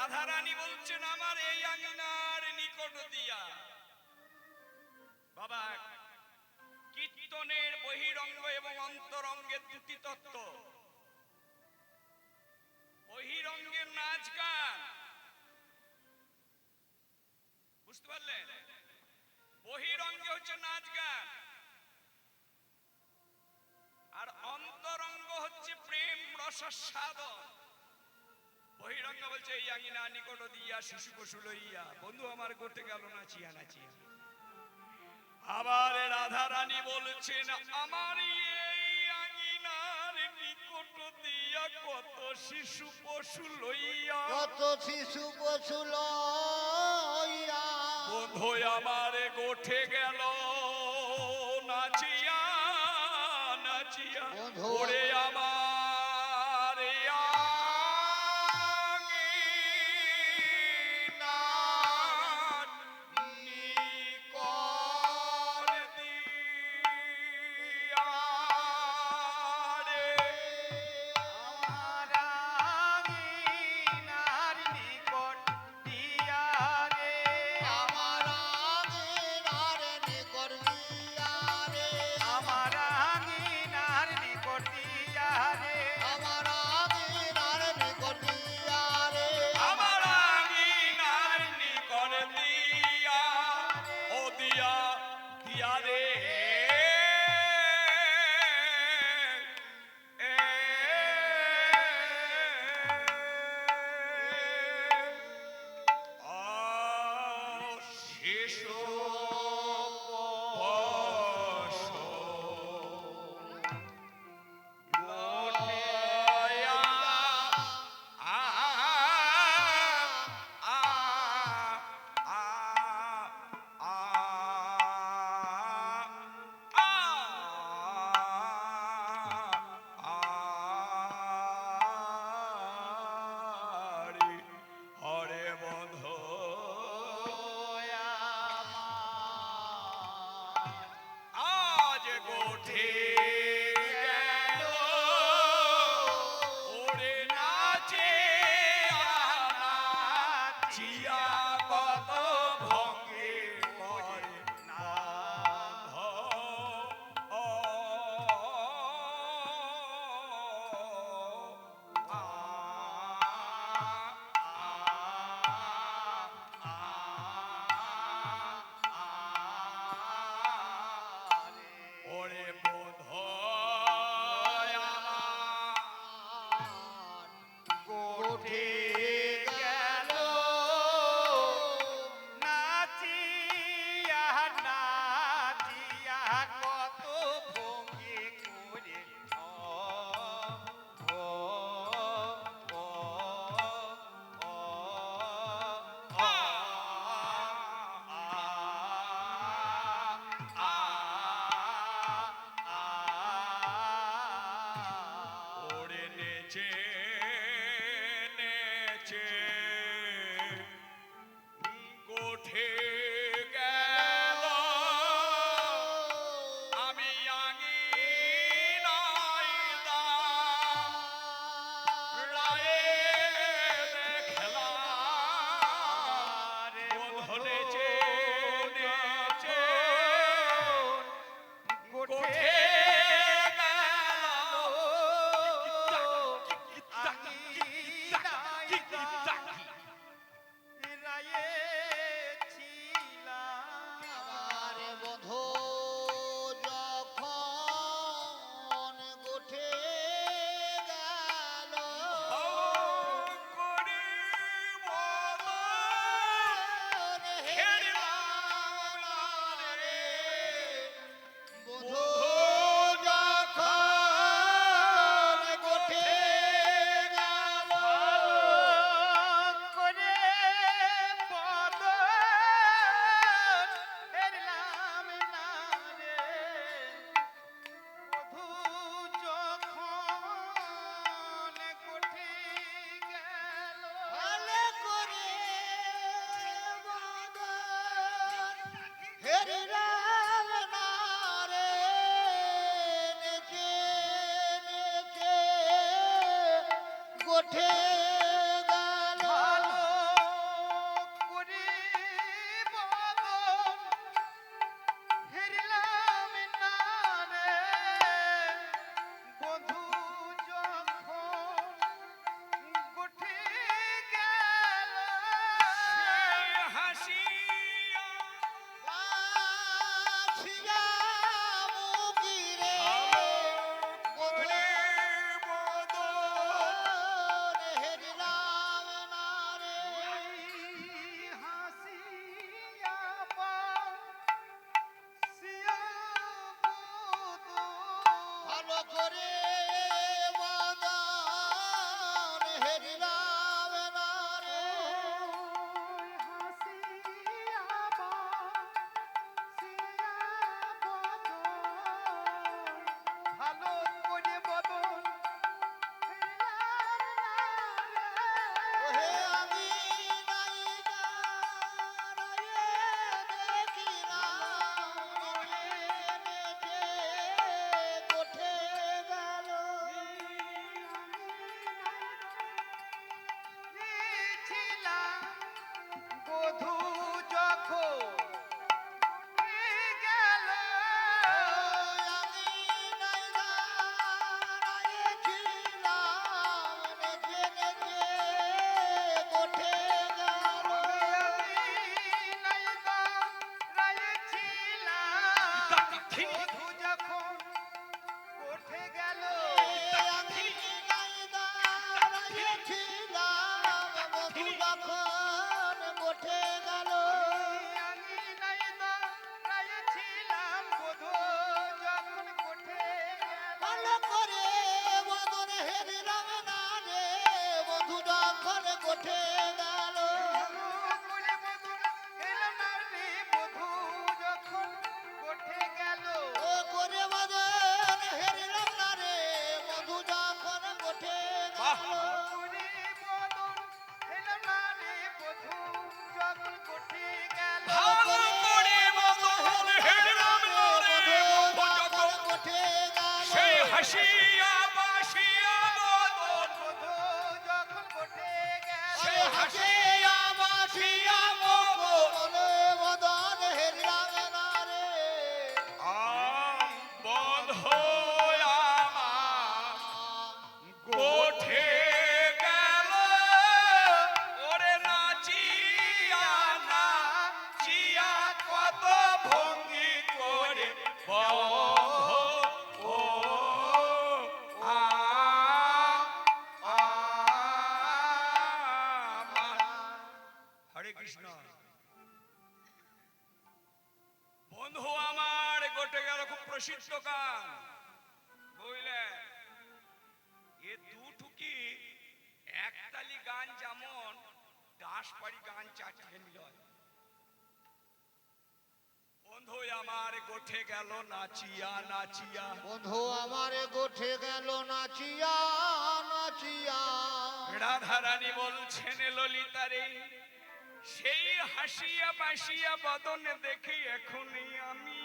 রাধারানী বলছেন আমার এই আঙিনার নিকট দিয়া। বাবা, কীর্তনের বহিরঙ্গ এবং অন্তরঙ্গের দুটি তত্ত্ব। বহিরঙ্গের নাচ গান, বুঝতে পারলেন? বহিরঙ্গে হচ্ছে নাচ গান, আর অন্তরঙ্গ হচ্ছে প্রেম রসাস্বাদন। বহিরঙ্গ বলছে এই আঙিনা নিকট দিয়া শিশু পশু লইয়া বন্ধু আমার গোটে গেল নাচিয়া নাচিয়া। আবার রাধারানী বলছেন আমার এই আঙিনার নিকট দিয়া কত শিশু পশু লইয়া, কত শিশু পশু লইয়া বন্ধু আমার গোঠে গেল নাচিয়া নাচিয়া। ওরে আমার হাসিয়া বাসিয়া বদন যখন ঘটে গেল সে হাসিয়া বাসিয়া বদন মদন হেরিলাম না রে বন্ধু আমার গোঠে গেল ওরে নাচিয়া নাচিয়া কত ভঙ্গি করে বন্ধু ও আমার। হরে কৃষ্ণ। বন্ধু আমার গোটে গেল খুব প্রসিদ্ধ গান বুঝলে এ দুটুকি একতালি গান যেমন দাসপাড়ি গান চাটিয়ে নিল বন্ধু আমার গোঠে গেল নাচিয়া নাচিয়া বন্ধু আমারে গোঠে গেল নাচিয়া নাচিয়া রাধারানী বলছেন ললিতারে সেই হাসিয়া বাসিয়া বদনে দেখি এখনই আমি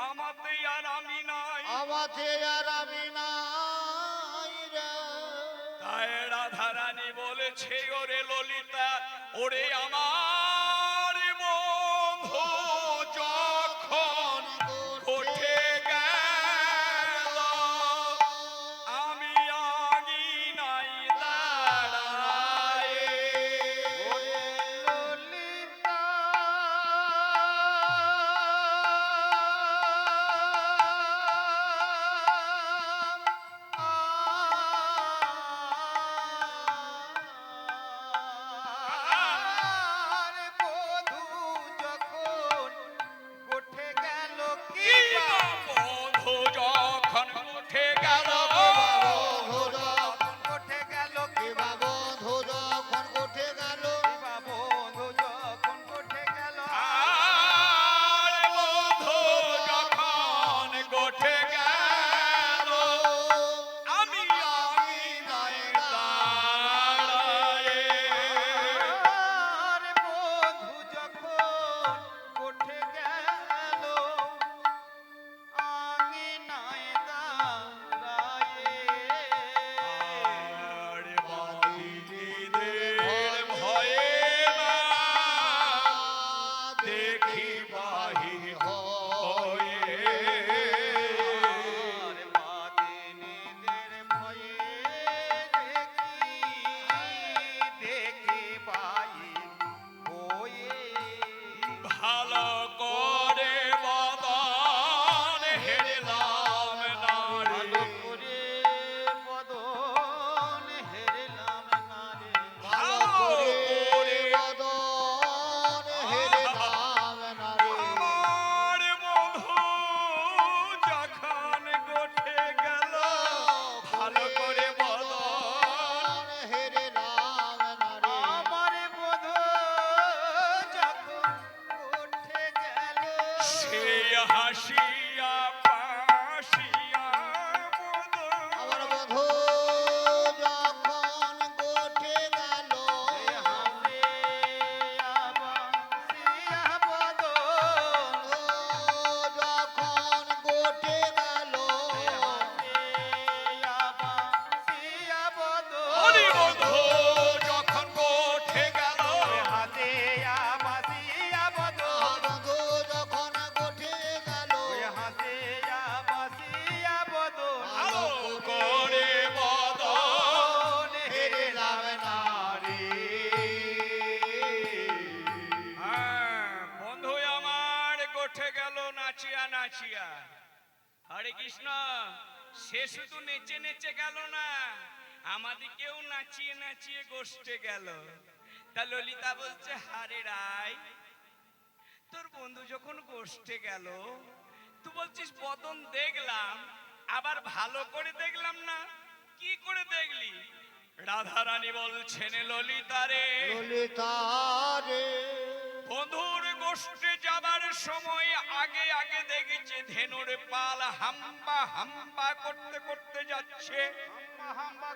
আমাতে আর আমি নাই আমাতে আর আমি নাই রে তাই রাধারানী বলেছে ওরে ললিতা ওরে আমার বন্ধু যখন গোঠে গেল আমি আঙিনায় দাঁড়ায় ললিতা আর বধূ যখন ঘটে গেল কি কি গো বন্ধু যখন উঠে গেল ঘটে গেল কি বন্ধু যখন গোঠে গেল বন্ধু যখন ঘটে গেল আর বন্ধু যখন গোঠে গেল আমি আঙিনায় দাঁড়ায় আর বন্ধু যখন ঘটে গেল আঙিনায় দাঁড়ায়ে আর বাদিনীদের ভয়ে না দেখি বাহির হয়ে আর বাদিনীদের ভয়ে দেখি বাহির হয়ে ভালো করে বদন হেরলাম নারী ভালো করে বদন হেরলাম না রে ভালো করে বদন হেরিলাম না রে আমার বন্ধু যখন গোঠে গেল ভালো করে বদন হেরিলাম না রে আমার বধূ যখন উঠে গেল সেই হাসিয়া পাশিয়া আমার বন্ধু যখন গোঠে গেল যখন গোঠে গেল হরি বন্ধু যখন গোঠে গেল বন্ধু যখন গোঠে গেল ভালো করে বদন হেরিলাম নারী বন্ধু আমার গোঠে গেল নাচিয়া নাচিয়া হরে কৃষ্ণ সে শুধু নেচে নেচে গেল না আমাদিকেও নাচিয়ে নাচিয়ে গোষ্ঠে গেল তা ললিতা বলছে হারে রায় তোর বন্ধু যখন গোষ্ঠে গেল তুই বলছিস বদন দেখলাম আবার ভালো করে দেখলাম না কি করে দেখলি রাধারানী বলছেন ললিতারে ললিতারে বন্ধুর গোষ্ঠে যাবার সময় আগে আগে দেখেছে ধেনুর পাল হাম্বা হাম্বা করতে করতে যাচ্ছে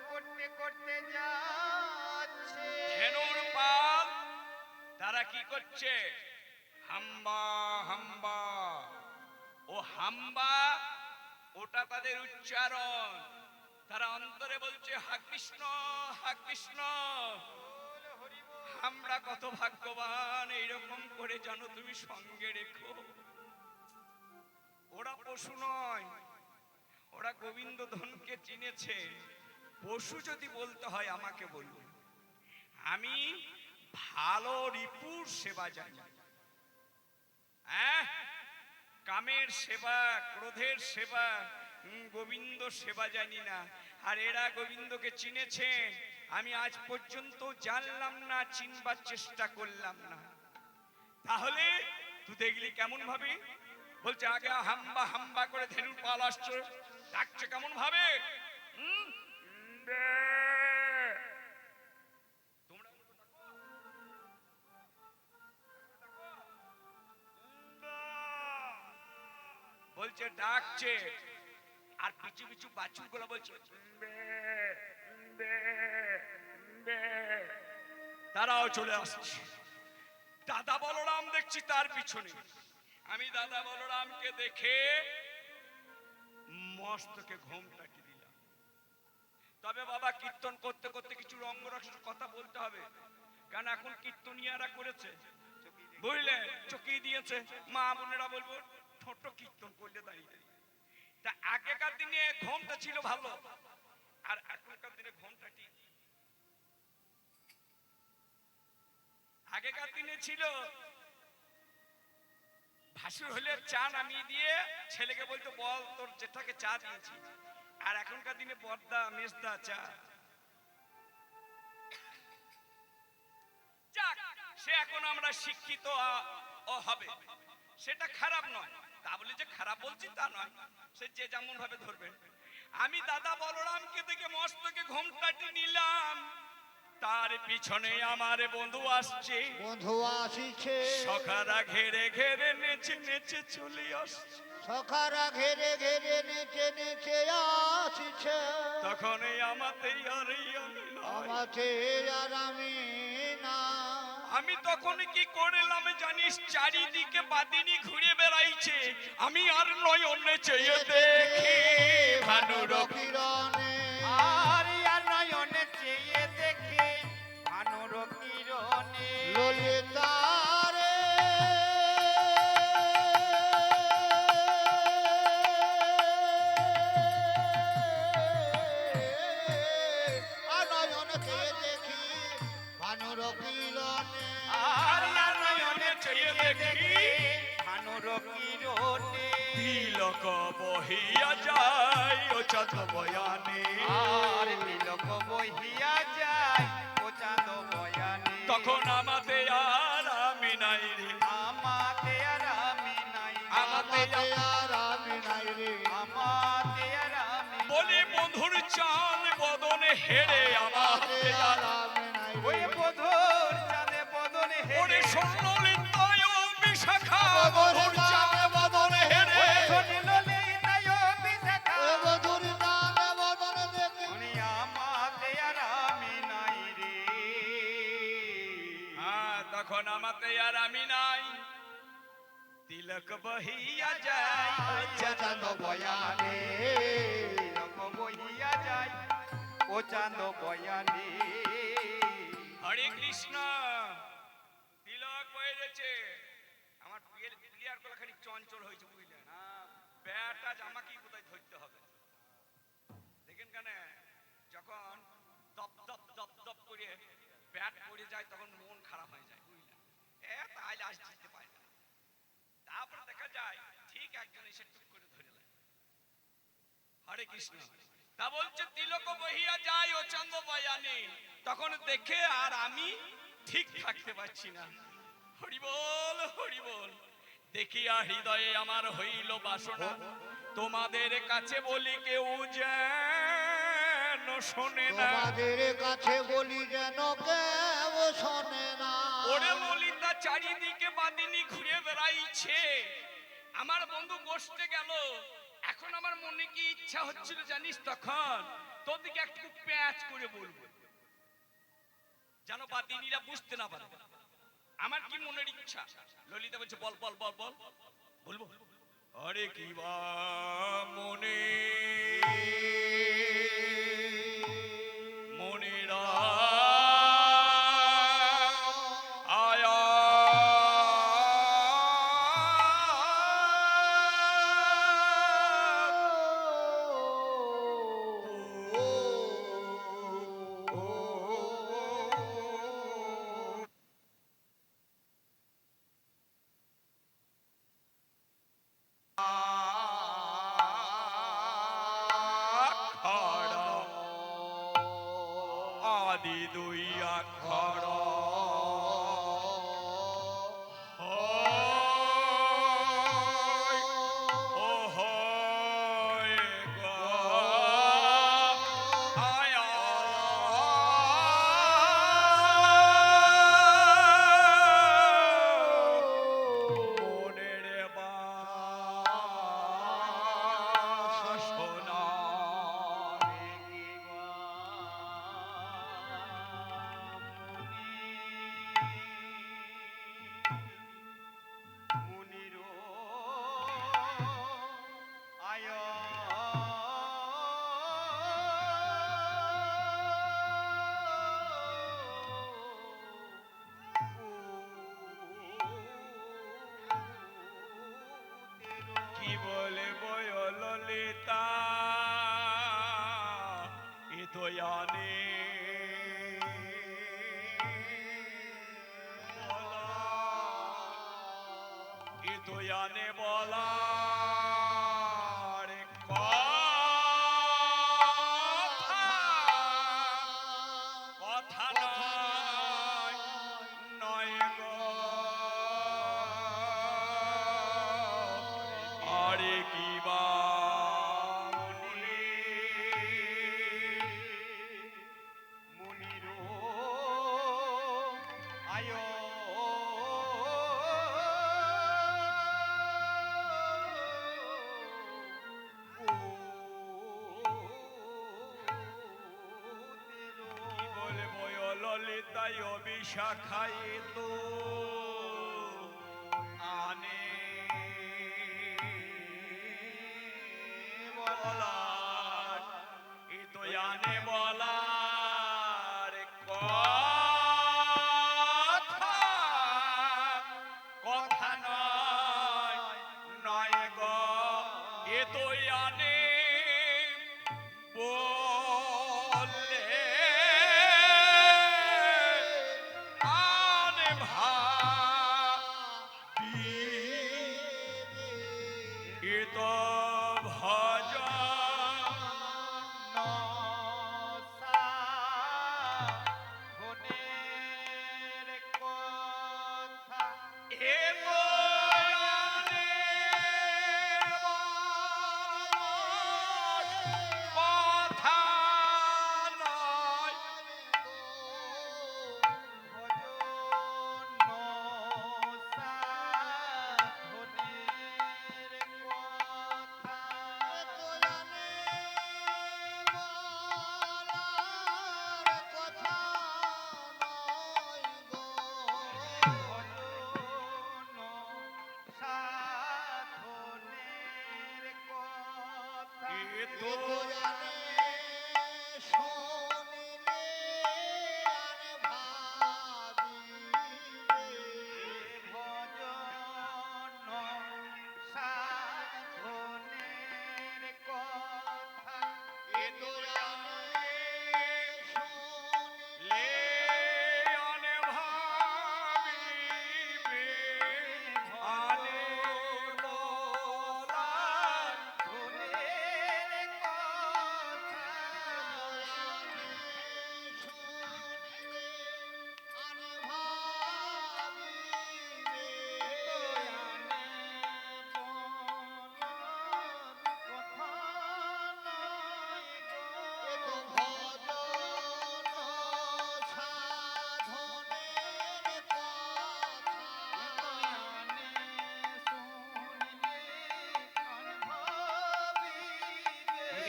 করতে করতে যাচ্ছে ধেনুর পাল তারা কি করছে হাম্বা হাম্বা ও হাম্বা ওটা তাদের উচ্চারণ, তারা অন্তরে বলছে হা কৃষ্ণ হা কৃষ্ণ। আমরা কত ভাগ্যবান, এইরকম করে জানো তুমি সঙ্গে রেখো। ওরা পশু নয়, ওরা গোবিন্দ ধনকে চিনেছে। পশু যদি বলতে হয় আমাকে বলুন, আমি ভালো রিপুর সেবা জানি, কামের সেবা ক্রোধের সেবা, গোবিন্দ সেবা জানি না। আর এরা গোবিন্দকে চিনেছে, আমি আজ পর্যন্ত জানলাম না, চিনবার চেষ্টা করলাম না। তাহলে তুই দেখলি কেমন ভাবে বলছে, আগে হাম্বা হাম্বা করে ধেনুর পাল আসছে, ডাকছে কেমন ভাবে, বলছে ডাকছে, আর পিছু পিছু বাছুর গুলো বলছে তারাও চলে আসছে। দাদা বলরাম দেখছি তার পিছনে। আমি দাদা বলরামকে দেখে মস্তকে ঘোমটাকে দিলাম। তবে বাবা কীর্তন করতে করতে কিছু রঙ্গরসের কথা বলতে হবে, কারণ এখন কীর্তনিয়ারা করেছে, বুঝলেন, চকিয়ে দিয়েছে। মা বোনেরা বলবো ছোট কীর্তন করলে দাঁড়িয়ে দাঁড়িয়ে। তা আগেকার দিনে ঘোমটা ছিল ভালো, আর এখনকার দিনে ঘোমটাটি, আগেকার দিনে ছিল ভাসুর হলে চা নামিয়ে দিয়ে ছেলেকে বলতো বল তোর জেঠাকে চা দিয়েছি, আর এখনকার দিনে বর্দা মেজদা চা। যাক, সে এখন আমরা শিক্ষিত হবে, সেটা খারাপ নয়, তা বলে যে খারাপ বলছি তা নয়, সে যে যেমন ভাবে ধরবেন। আমি দাদা বলরামকে দেখে মস্তকে ঘোমটাটি নিলাম, তার পিছনে আমার বন্ধু আসছে, বন্ধু আসিছে, সখারা ঘেরে ঘেরে নেচে নেচে চলে আসছে। সখারা ঘেরে ঘেরে নেচে নেচে আসিছে, তখন আমাতে আর আমাকে আর আমি না। আমি তখন কি করলাম জানিস, চারিদিকে বাদিনী ঘুরে বেড়াইছে, আমি আর নয়নে চেয়ে দেখি ভানুর কিরণে, আর আর নয়নে চেয়ে দেখে ভানুর কিরণে ললিতারে আর নয়ন চেয়ে দেখি ভানুর কিরণে, আর নয়নে চেয়ে দেখি ভানুর কিরণে তিলক বহিয়া যায় ও চাঁদ বয়ানে। আর তিলক বহিয়া যায় ও চাঁদ বয়ানে। তখন আমাতে আর আমি নাই রে, আমাতে আর আমি নাই, আমাতে আমাকে আর আমি নাই রে, আমাতে আর আমি বলি বন্ধুর চাঁদ বদনে হেরে আমাতে আর আমি নাই ওই রে, বধুর চাঁদে বদনে ওরে হেরে স্বর্ণলিতায় বিশাখা বন্ধুর চাঁদ বদনে হেরে। সলিললিতায় বিশাখা এ বধুর নামে বদন দেখি, উনি আমাতে আর আমি নাই রে। তখন আমাতে আর আমি নাই, তিলক বহিয়া যায় ও চাঁদ বয়ানে। তিলক বহিয়া যায় ও চাঁদ বয়ানে। হরে কৃষ্ণ, তিলক বয়ে গেছে। আমার প্লেয়ার গুলো খানিক চঞ্চল হয়েছে, বুঝলেন, ব্যাটা জামাকেই কোথায় ধরতে হবে। দেখেন কেন, যখন দপ দপ দপ দপ করে ব্যাট পড়ে যায় তখন মন খারাপ হয়ে যায়, বুঝলেন, তাহলে আজ জিততে পারে না। তারপরে দেখা যায় ঠিক একজন এসে টুক করে ধরে নেয়। হরে কৃষ্ণ, তা বলছে তিলক বহিয়া যায় ও চন্দ্র বয়ানে। তখন দেখে আর আমি ঠিক থাকতে পারছি না। হরি বল হরি বল, দেখিয়া হৃদয়ে আমার হইল বাসনা, তোমাদের কাছে বলি কেউ যেন শোনে না। তোমাদের কাছে বলি যেন কেউ শোনে না। ওরে ললিতা চারিদিকে বাদিনী ঘুরে বেড়াইছে, আমার বন্ধু গোষ্ঠে গেল। এখন আমার মনে কি ইচ্ছা হচ্ছিল জানিস, তখন তোর দিকে একটু প্যাঁচ করে বলবো, যেন বাদিনীরা বুঝতে না পারে আমার কি মনের ইচ্ছা। ললিতা বলছে বল বল বল বল, বলবো আরে কি বা মনে মনিরা আয়া আদি দুই আখড় ও হয় গো আয়া মনের বাসনা মুনিরো আয় কি বলে বয় ললিতা এ তো জানে এ তো জানে বলা রে কথা নয় নয় গো আরে কি বা মুনিরো আয় কি বলে বয় ললিতাই অবিশাখাই তো আনে বলার এ তো জানে বলার কথা কথা নয় নয় গো এ তো জানে বললে আনে ভাবি এ তো ভজন এ তো জানে কথা নয় এ তো এ তো জানে লে অনে ভাবিবে আনে বলার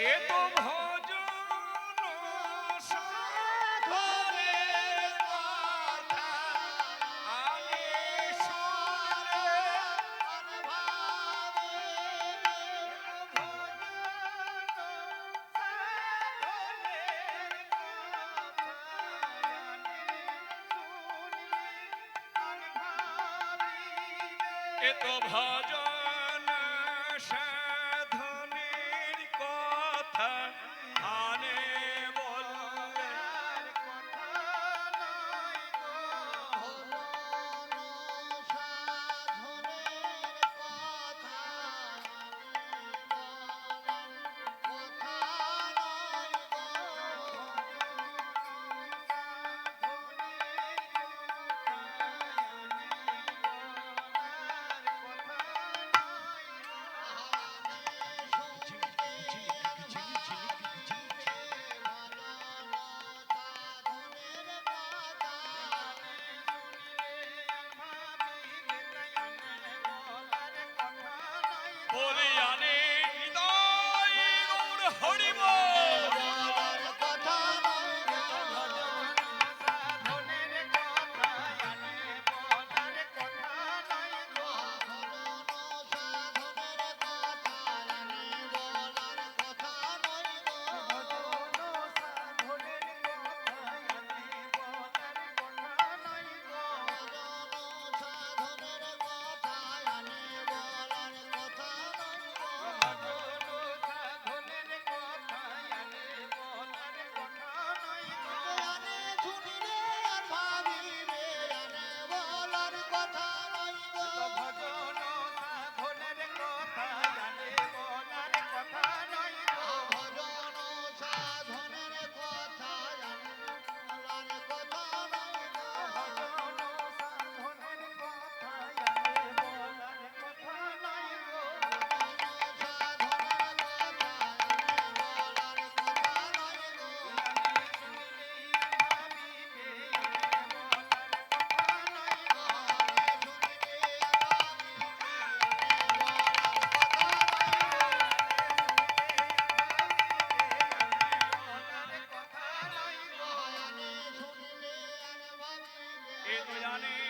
এ তো ভজন সাধনের কথা আনে শুনলে এ তো ভজন সাধনের কথা আনে বললে বলে আনে হৃদয় গৌর হরিব এ তো জানে